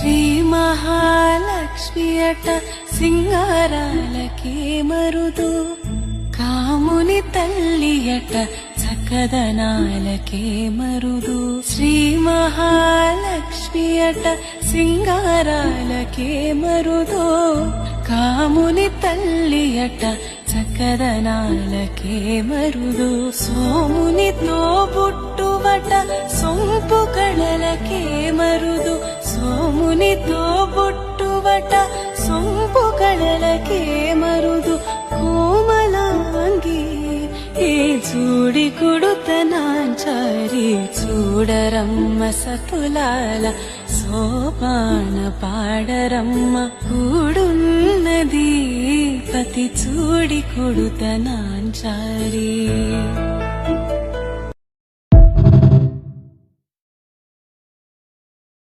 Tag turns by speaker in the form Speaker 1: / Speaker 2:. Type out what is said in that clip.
Speaker 1: శ్రీ మహాలక్ష్మి అట సింగారాలకే మరుదు, కాముని తల్లి అట చక్కదనాలకే మరుదు. శ్రీ మహాలక్ష్మి అట సింగారాలకే మరుదు, కాముని తల్లి అట చక్కదనాలకే మరుదు. సోమునితో పుట్టువట సొంపు కళలకే మరుదు, సోమునితో పుట్టువట సొంపు కళలకే మరుదు. కోమలాంగి ఏ చూడి కుడుతనాంచారి, చూడరమ్మ సతులాల సోపాన పాడరమ్మ. కూడున్నది పతి చూడి కుడుతనాంచారి.